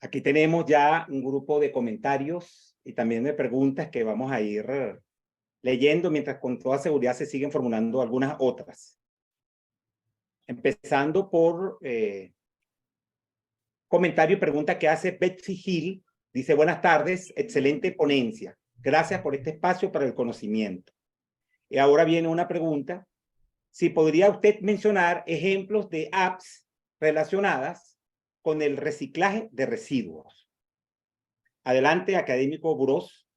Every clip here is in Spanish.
Aquí tenemos ya un grupo de comentarios y también de preguntas que vamos a ir leyendo mientras con toda seguridad se siguen formulando algunas otras. Empezando por comentario y pregunta que hace Betsy Hill. Dice, buenas tardes, excelente ponencia. Gracias por este espacio para el conocimiento. Y ahora viene una pregunta. Si podría usted mencionar ejemplos de apps relacionadas con el reciclaje de residuos. Adelante, académico Burós.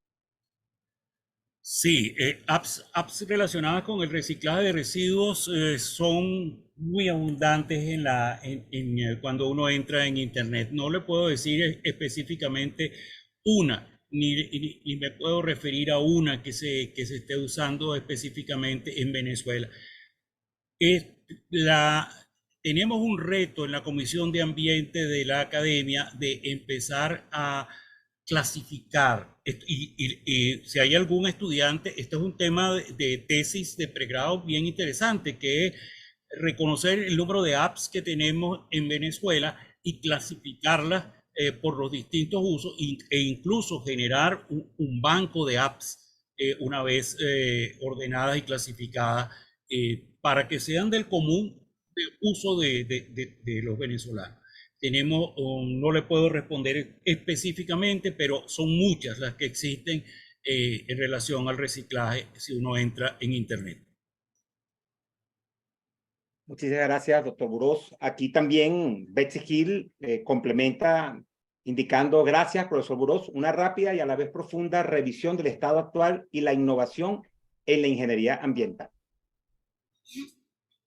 Sí, apps relacionadas con el reciclaje de residuos son muy abundantes cuando uno entra en Internet. No le puedo decir específicamente una, ni me puedo referir a una que se esté usando específicamente en Venezuela. Tenemos un reto en la Comisión de Ambiente de la Academia de empezar a clasificar. Y si hay algún estudiante, esto es un tema de tesis de pregrado bien interesante, que es reconocer el número de apps que tenemos en Venezuela y clasificarlas por los distintos usos e incluso generar un banco de apps una vez ordenadas y clasificadas para que sean del común de uso de los venezolanos. Tenemos, no le puedo responder específicamente, pero son muchas las que existen en relación al reciclaje si uno entra en Internet. Muchísimas gracias, doctor Burós. Aquí también Betsy Hill complementa indicando, gracias, profesor Burós, una rápida y a la vez profunda revisión del estado actual y la innovación en la ingeniería ambiental.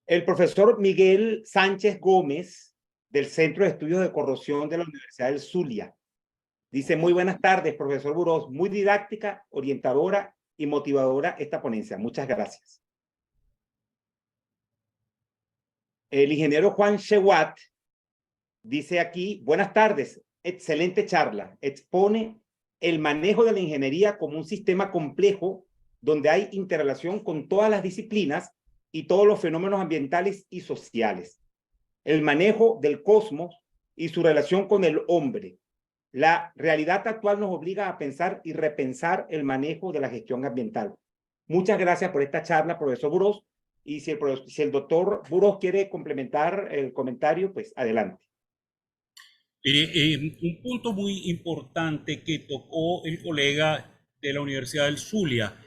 El profesor Miguel Sánchez Gómez, del Centro de Estudios de Corrosión de la Universidad del Zulia, dice, muy buenas tardes, profesor Burós, muy didáctica, orientadora y motivadora esta ponencia. Muchas gracias. El ingeniero Juan Shewat dice aquí, buenas tardes, excelente charla. Expone el manejo de la ingeniería como un sistema complejo donde hay interrelación con todas las disciplinas y todos los fenómenos ambientales y sociales. El manejo del cosmos y su relación con el hombre. La realidad actual nos obliga a pensar y repensar el manejo de la gestión ambiental. Muchas gracias por esta charla, profesor Burós. Y si el doctor Burós quiere complementar el comentario, pues adelante. Un punto muy importante que tocó el colega de la Universidad del Zulia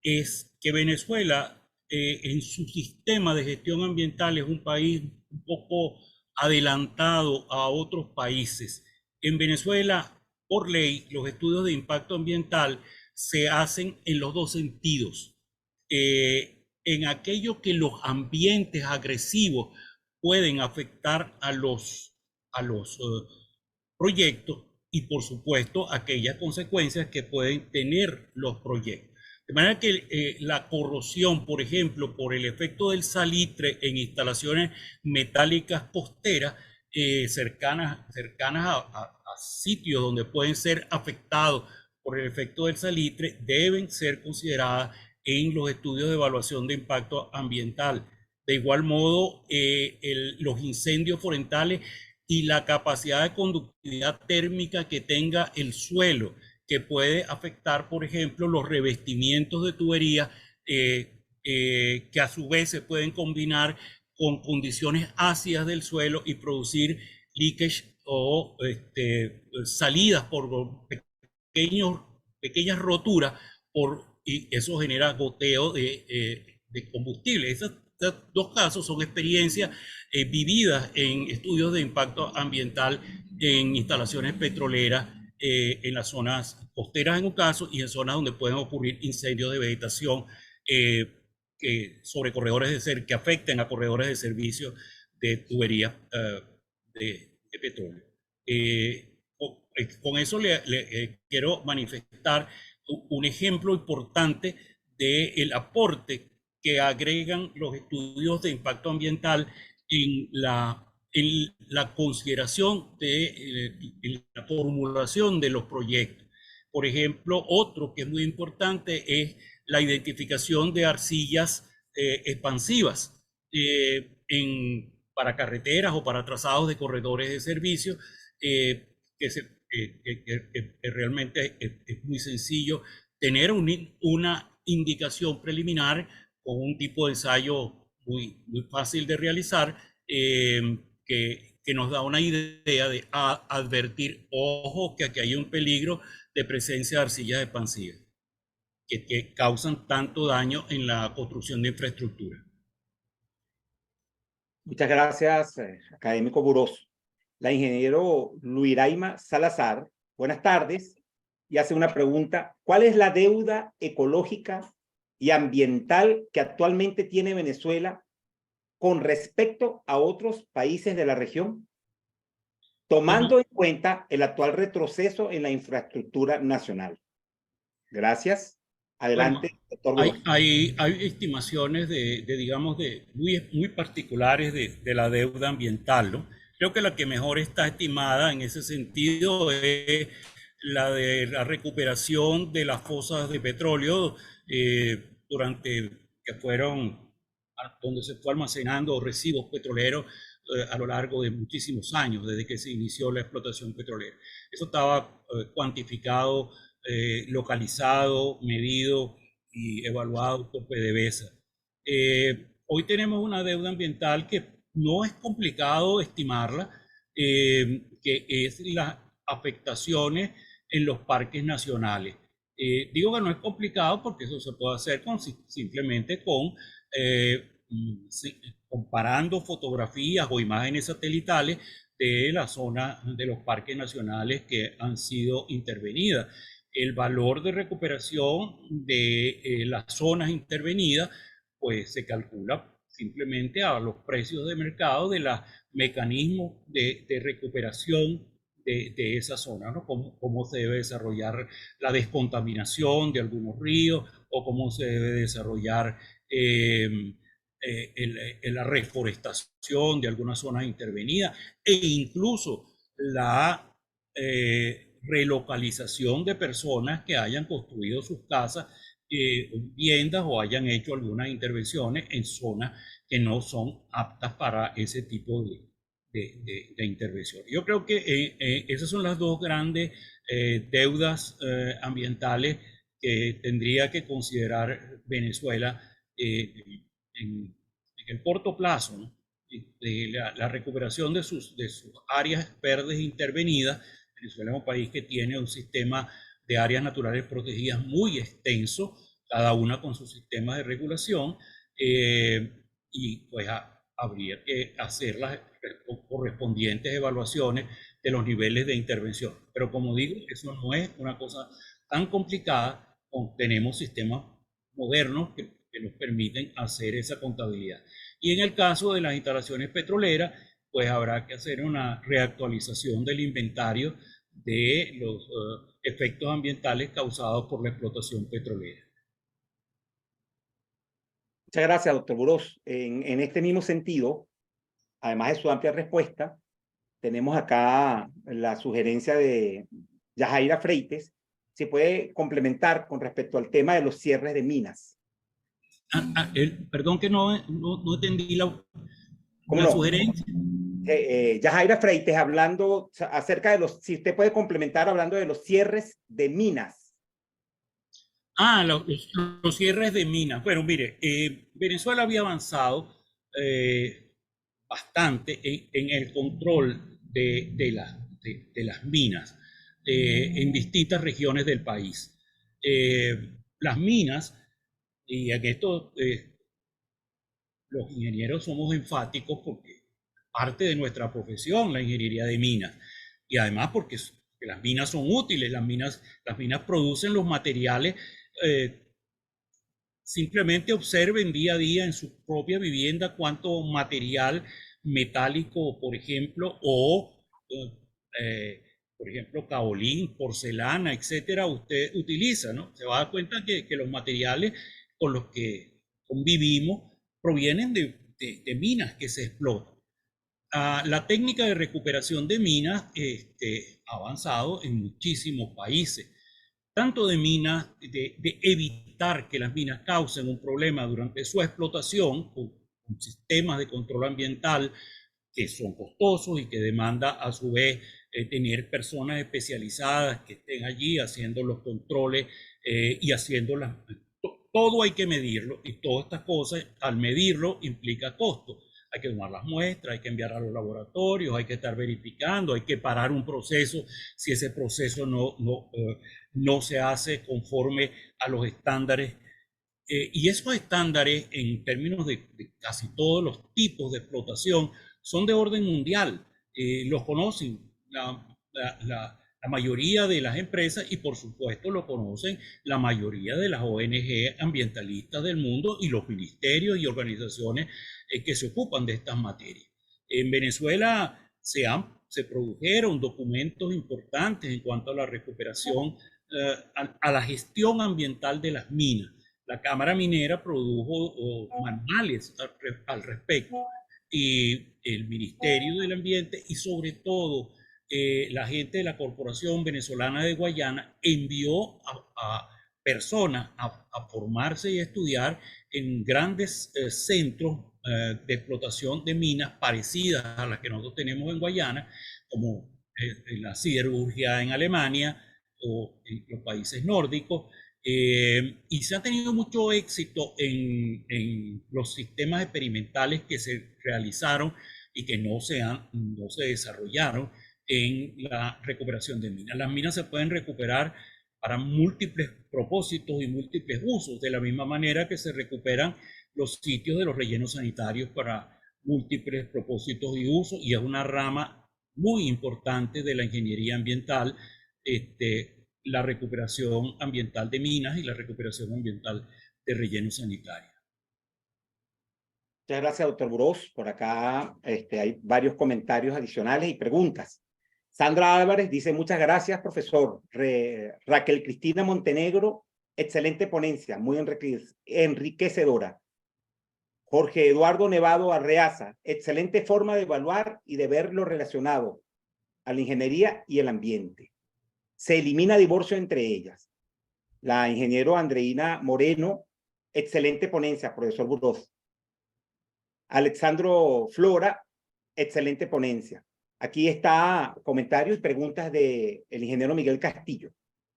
es que Venezuela, en su sistema de gestión ambiental, es un país un poco adelantado a otros países. En Venezuela, por ley, los estudios de impacto ambiental se hacen en los dos sentidos. En aquello que los ambientes agresivos pueden afectar a los proyectos y, por supuesto, aquellas consecuencias que pueden tener los proyectos. De manera que la corrosión, por ejemplo, por el efecto del salitre en instalaciones metálicas costeras cercanas a sitios donde pueden ser afectados por el efecto del salitre, deben ser consideradas en los estudios de evaluación de impacto ambiental. De igual modo, los incendios forestales y la capacidad de conductividad térmica que tenga el suelo, que puede afectar, por ejemplo, los revestimientos de tubería, que a su vez se pueden combinar con condiciones ácidas del suelo y producir leakage o salidas por pequeñas roturas, y eso genera goteo de combustible. Esos dos casos son experiencias vividas en estudios de impacto ambiental en instalaciones petroleras en las zonas costeras en un caso y en zonas donde pueden ocurrir incendios de vegetación sobre corredores que afecten a corredores de servicio de tubería de petróleo. Con eso le quiero manifestar un ejemplo importante del aporte que agregan los estudios de impacto ambiental en la consideración de la formulación de los proyectos. Por ejemplo, otro que es muy importante es la identificación de arcillas expansivas para carreteras o para trazados de corredores de servicio, que realmente es muy sencillo tener una indicación preliminar con un tipo de ensayo muy fácil de realizar, que nos da una idea de advertir, ojo, que aquí hay un peligro de presencia de arcillas expansivas que causan tanto daño en la construcción de infraestructura. Muchas gracias, académico Burós. La ingeniero Luiraima Salazar, buenas tardes, y hace una pregunta. ¿Cuál es la deuda ecológica y ambiental que actualmente tiene Venezuela con respecto a otros países de la región, tomando en cuenta el actual retroceso en la infraestructura nacional? Gracias. Adelante, doctor Burós. Hay estimaciones digamos, muy particulares de la deuda ambiental, ¿no? Creo que la que mejor está estimada en ese sentido es la de la recuperación de las fosas de petróleo que fueron, donde se fue almacenando residuos petroleros a lo largo de muchísimos años, desde que se inició la explotación petrolera. Eso estaba cuantificado, localizado, medido y evaluado por PDVSA. Hoy tenemos una deuda ambiental que no es complicado estimarla, que es las afectaciones en los parques nacionales. Digo que no es complicado porque eso se puede hacer simplemente comparando fotografías o imágenes satelitales de la zona de los parques nacionales que han sido intervenidas. El valor de recuperación de las zonas intervenidas, pues se calcula simplemente a los precios de mercado de los mecanismos de recuperación de esa zona, ¿no? Cómo se debe desarrollar la descontaminación de algunos ríos o cómo se debe desarrollar la reforestación de algunas zonas intervenidas e incluso la relocalización de personas que hayan construido sus casas, viviendas o hayan hecho algunas intervenciones en zonas que no son aptas para ese tipo de intervención. Yo creo que esas son las dos grandes deudas ambientales que tendría que considerar Venezuela en el corto plazo, ¿no? La recuperación de sus áreas verdes intervenidas. Venezuela es un país que tiene un sistema de áreas naturales protegidas muy extenso, cada una con sus sistemas de regulación, y pues habría que hacer las correspondientes evaluaciones de los niveles de intervención. Pero como digo, eso no es una cosa tan complicada. Tenemos sistemas modernos que nos permiten hacer esa contabilidad. Y en el caso de las instalaciones petroleras, pues habrá que hacer una reactualización del inventario de los efectos ambientales causados por la explotación petrolera. Muchas gracias, doctor Burós. En este mismo sentido, además de su amplia respuesta, tenemos acá la sugerencia de Yajaira Freites. Se puede complementar con respecto al tema de los cierres de minas. Perdón que no entendí la sugerencia. Yajaira Freites hablando acerca de si usted puede complementar hablando de los cierres de minas. Los cierres de minas. Bueno, mire, Venezuela había avanzado bastante en el control de las minas en distintas regiones del país. Las minas, y en esto los ingenieros somos enfáticos porque parte de nuestra profesión, la ingeniería de minas, y además porque las minas son útiles, las minas producen los materiales. Simplemente observen día a día en su propia vivienda cuánto material metálico, por ejemplo, por ejemplo, caolín, porcelana, etcétera, usted utiliza, ¿no? Se va a dar cuenta que los materiales con los que convivimos provienen de minas que se explotan. La técnica de recuperación de minas ha avanzado en muchísimos países, tanto de minas, de evitar que las minas causen un problema durante su explotación con sistemas de control ambiental que son costosos y que demanda a su vez tener personas especializadas que estén allí haciendo los controles y haciendo todo hay que medirlo, y todas estas cosas al medirlo implica costo. Hay que tomar las muestras, hay que enviar a los laboratorios, hay que estar verificando, hay que parar un proceso si ese proceso no se hace conforme a los estándares. Y esos estándares, en términos de casi todos los tipos de explotación, son de orden mundial. Los conocen la mayoría de las empresas, y por supuesto lo conocen la mayoría de las ONG ambientalistas del mundo y los ministerios y organizaciones que se ocupan de estas materias. En Venezuela se produjeron documentos importantes en cuanto a la recuperación, a la gestión ambiental de las minas. La Cámara Minera produjo manuales al respecto, y el Ministerio del Ambiente y sobre todo la gente de la Corporación Venezolana de Guayana envió a personas a formarse y a estudiar en grandes centros de explotación de minas parecidas a las que nosotros tenemos en Guayana, como la siderurgia en Alemania o en los países nórdicos. Y se ha tenido mucho éxito en los sistemas experimentales que se realizaron y que no se desarrollaron en la recuperación de minas. Las minas se pueden recuperar para múltiples propósitos y múltiples usos, de la misma manera que se recuperan los sitios de los rellenos sanitarios para múltiples propósitos y usos, y es una rama muy importante de la ingeniería ambiental, la recuperación ambiental de minas y la recuperación ambiental de rellenos sanitarios. Muchas gracias, doctor Burós. Por acá hay varios comentarios adicionales y preguntas. Sandra Álvarez dice: muchas gracias, profesor. Raquel Cristina Montenegro, excelente ponencia, muy enriquecedora. Jorge Eduardo Nevado Arreaza: excelente forma de evaluar y de ver lo relacionado a la ingeniería y el ambiente. Se elimina divorcio entre ellas. La ingeniero Andreina Moreno: excelente ponencia, profesor Burós. Alexandro Flora: excelente ponencia. Aquí está comentarios y preguntas del ingeniero Miguel Castillo.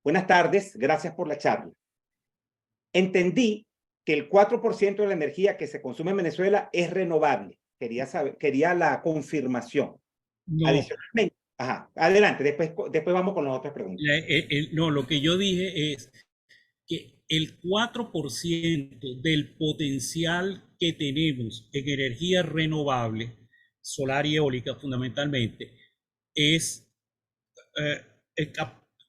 Buenas tardes, gracias por la charla. Entendí que el 4% de la energía que se consume en Venezuela es renovable. Quería la confirmación. No. Adicionalmente, adelante, después vamos con las otras preguntas. No, lo que yo dije es que el 4% del potencial que tenemos en energía renovable, solar y eólica fundamentalmente,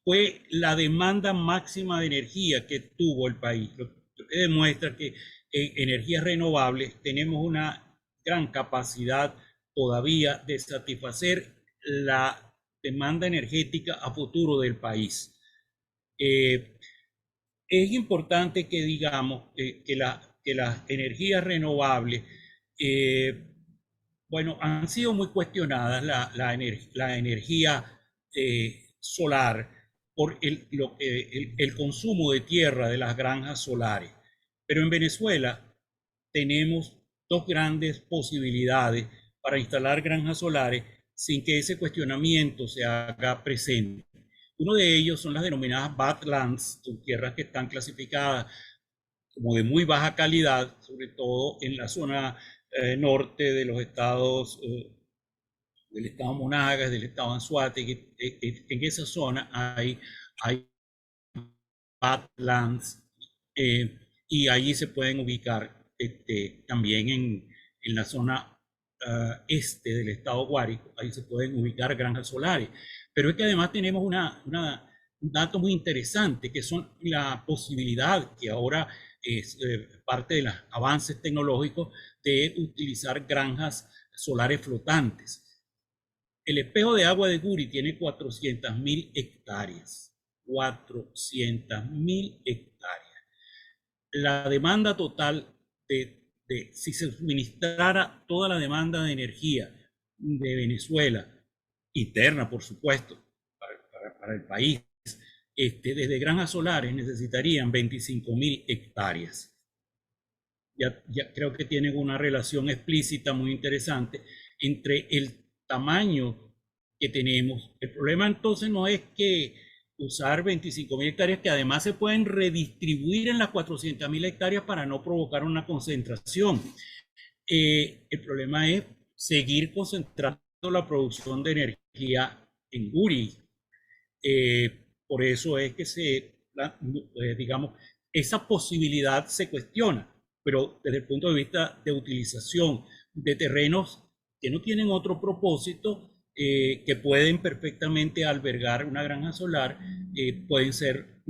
fue la demanda máxima de energía que tuvo el país, lo que demuestra que en energías renovables tenemos una gran capacidad todavía de satisfacer la demanda energética a futuro del país. Es importante que digamos que las energías renovables, bueno, han sido muy cuestionadas la energía solar por el consumo de tierra de las granjas solares. Pero en Venezuela tenemos dos grandes posibilidades para instalar granjas solares sin que ese cuestionamiento se haga presente. Uno de ellos son las denominadas badlands, son tierras que están clasificadas como de muy baja calidad, sobre todo en la zona norte de los estados, del estado Monagas, del estado Anzoátegui. En esa zona hay badlands, y allí se pueden ubicar también en la zona este del estado Guárico, ahí se pueden ubicar granjas solares. Pero es que además tenemos un dato muy interesante, que son la posibilidad, que ahora es parte de los avances tecnológicos, de utilizar granjas solares flotantes. El espejo de agua de Guri tiene 400.000 hectáreas. 400.000 hectáreas. La demanda total si se suministrara toda la demanda de energía de Venezuela, interna por supuesto, para el país, desde granjas solares necesitarían 25.000 hectáreas. Ya creo que tienen una relación explícita muy interesante entre el tamaño que tenemos. El problema entonces no es que usar 25.000 hectáreas que además se pueden redistribuir en las 400.000 hectáreas para no provocar una concentración. El problema es seguir concentrando la producción de energía en Guri. Por eso es que digamos, esa posibilidad se cuestiona, pero desde el punto de vista de utilización de terrenos que no tienen otro propósito, que pueden perfectamente albergar una granja solar, pueden ser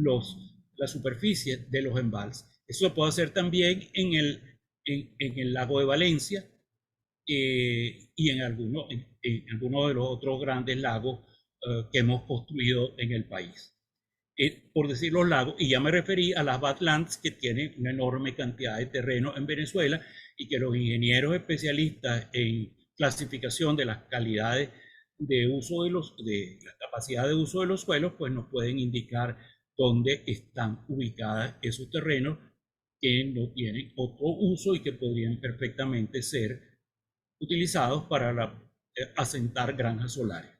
la superficie de los embalses. Eso se puede hacer también en el lago de Valencia, y en algunos de los otros grandes lagos que hemos construido en el país. Por decir los lagos, y ya me referí a las Badlands, que tienen una enorme cantidad de terreno en Venezuela y que los ingenieros especialistas en clasificación de las calidades de uso de la capacidad de uso de los suelos, pues nos pueden indicar dónde están ubicadas esos terrenos que no tienen otro uso y que podrían perfectamente ser utilizados para asentar granjas solares.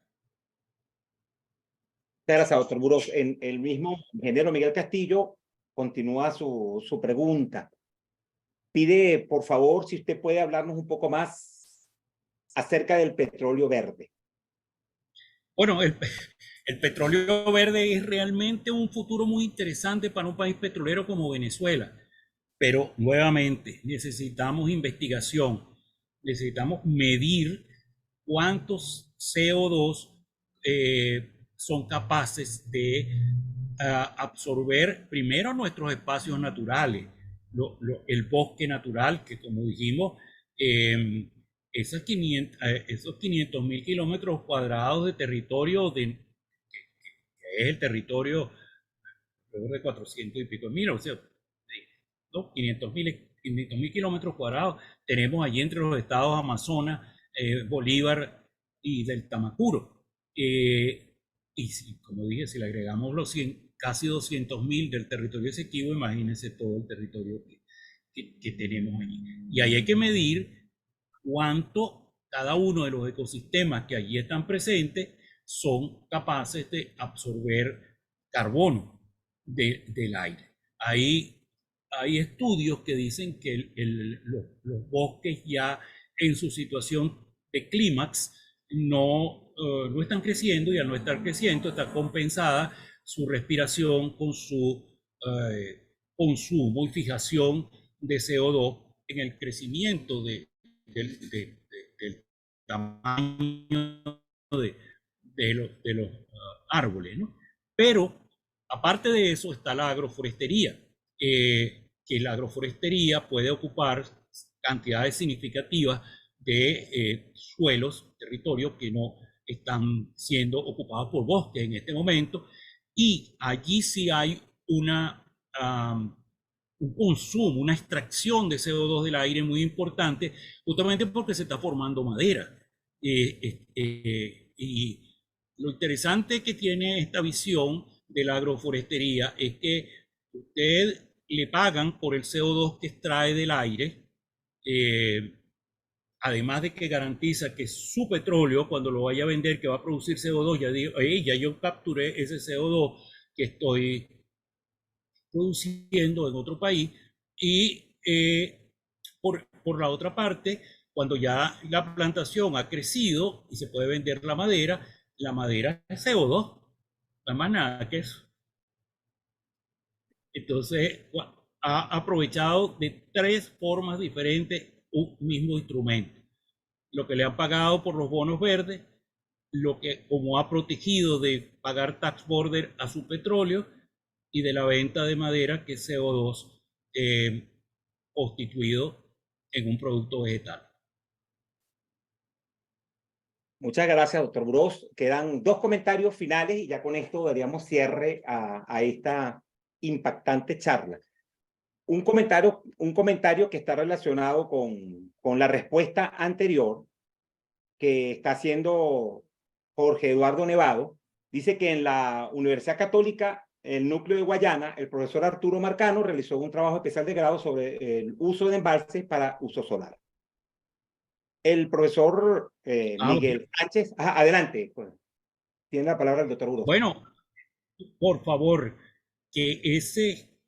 Gracias, doctor Burós. El mismo ingeniero Miguel Castillo continúa su pregunta. Pide, por favor, si usted puede hablarnos un poco más acerca del petróleo verde. Bueno, el petróleo verde es realmente un futuro muy interesante para un país petrolero como Venezuela, pero nuevamente necesitamos investigación, necesitamos medir cuántos CO2 son capaces de absorber primero nuestros espacios naturales, el bosque natural, que como dijimos, esos 500.000 kilómetros cuadrados de territorio, que es el territorio de 400 y pico mil, o sea, ¿no? 500.000 kilómetros cuadrados tenemos allí entre los estados Amazonas, Bolívar y del Tamacuro. Y si, como dije, si le agregamos casi 200.000 del territorio Esequibo, imagínense todo el territorio que tenemos allí. Y ahí hay que medir cuánto cada uno de los ecosistemas que allí están presentes son capaces de absorber carbono del aire. Hay estudios que dicen que los bosques ya en su situación de clímax no están creciendo, y al no estar creciendo está compensada su respiración con su consumo y fijación de CO2 en el crecimiento del tamaño de los árboles, ¿no? Pero aparte de eso está la agroforestería, que la agroforestería puede ocupar cantidades significativas de suelos, territorios que no están siendo ocupados por bosques en este momento, y allí sí hay un consumo, una extracción de CO2 del aire muy importante, justamente porque se está formando madera. Y lo interesante que tiene esta visión de la agroforestería es que usted le pagan por el CO2 que extrae del aire, además de que garantiza que su petróleo, cuando lo vaya a vender, que va a producir CO2, ya yo capturé ese CO2 que estoy produciendo en otro país. Y por la otra parte, cuando ya la plantación ha crecido y se puede vender la madera es CO2, no hay más nada que eso. Entonces, ha aprovechado de tres formas diferentes un mismo instrumento. Lo que le han pagado por los bonos verdes, lo que como ha protegido de pagar tax border a su petróleo, y de la venta de madera, que es CO2 constituido en un producto vegetal. Muchas gracias, doctor Burós. Quedan dos comentarios finales y ya con esto daríamos cierre a esta impactante charla. Un comentario que está relacionado con la respuesta anterior que está haciendo Jorge Eduardo Nevado. Dice que en la Universidad Católica, el núcleo de Guayana, el profesor Arturo Marcano realizó un trabajo especial de grado sobre el uso de embalses para uso solar. El profesor Ok. Miguel Sánchez, adelante, pues, tiene la palabra el doctor Uros. Bueno, por favor, que ese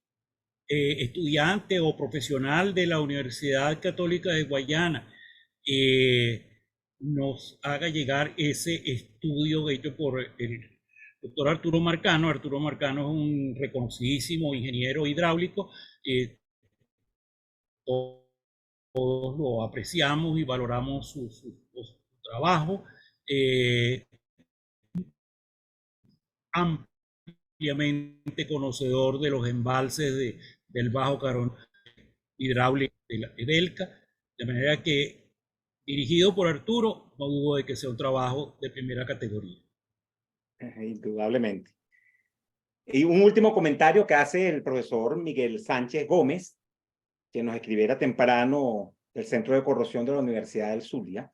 estudiante o profesional de la Universidad Católica de Guayana nos haga llegar ese estudio hecho por el doctor Arturo Marcano. Arturo Marcano es un reconocidísimo ingeniero hidráulico. Todos lo apreciamos y valoramos su trabajo. Ampliamente conocedor de los embalses del Bajo Carón hidráulico de la Edelca, de manera que, dirigido por Arturo, no dudo de que sea un trabajo de primera categoría. Indudablemente. Y un último comentario que hace el profesor Miguel Sánchez Gómez, que nos escribiera temprano del Centro de Corrosión de la Universidad del Zulia.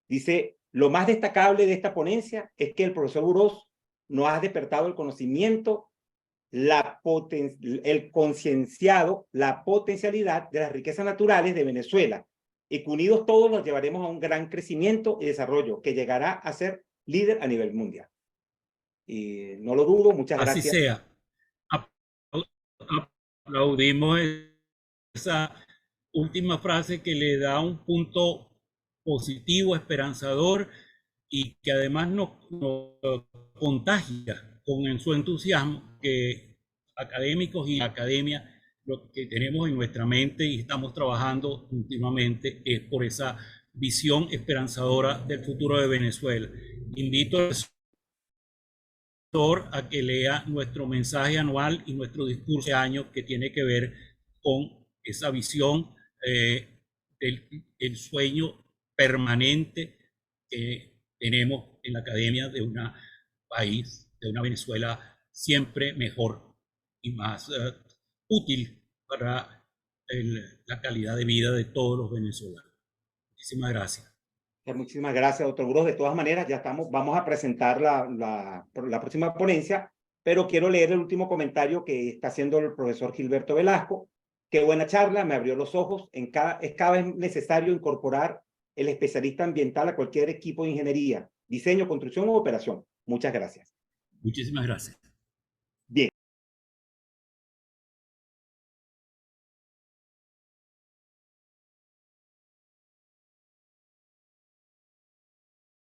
Dice, lo más destacable de esta ponencia es que el profesor Uros nos ha despertado el conocimiento, el concienciado, la potencialidad de las riquezas naturales de Venezuela, y que unidos todos nos llevaremos a un gran crecimiento y desarrollo que llegará a ser líder a nivel mundial. Y no lo dudo, muchas Así gracias. sea. Aplaudimos esa última frase que le da un punto positivo, esperanzador, y que además nos contagia con su entusiasmo, que académicos y academia lo que tenemos en nuestra mente y estamos trabajando últimamente es por esa visión esperanzadora del futuro de Venezuela. Invito al profesor a que lea nuestro mensaje anual y nuestro discurso de año que tiene que ver con esa visión del sueño permanente que tenemos en la academia de un país, de una Venezuela siempre mejor y más útil para la calidad de vida de todos los venezolanos. Muchísimas gracias. Muchísimas gracias, doctor Uros. De todas maneras, ya estamos, vamos a presentar la próxima ponencia, pero quiero leer el último comentario que está haciendo el profesor Gilberto Velasco. Qué buena charla, me abrió los ojos. Es cada vez necesario incorporar el especialista ambiental a cualquier equipo de ingeniería, diseño, construcción u operación. Muchas gracias. Muchísimas gracias.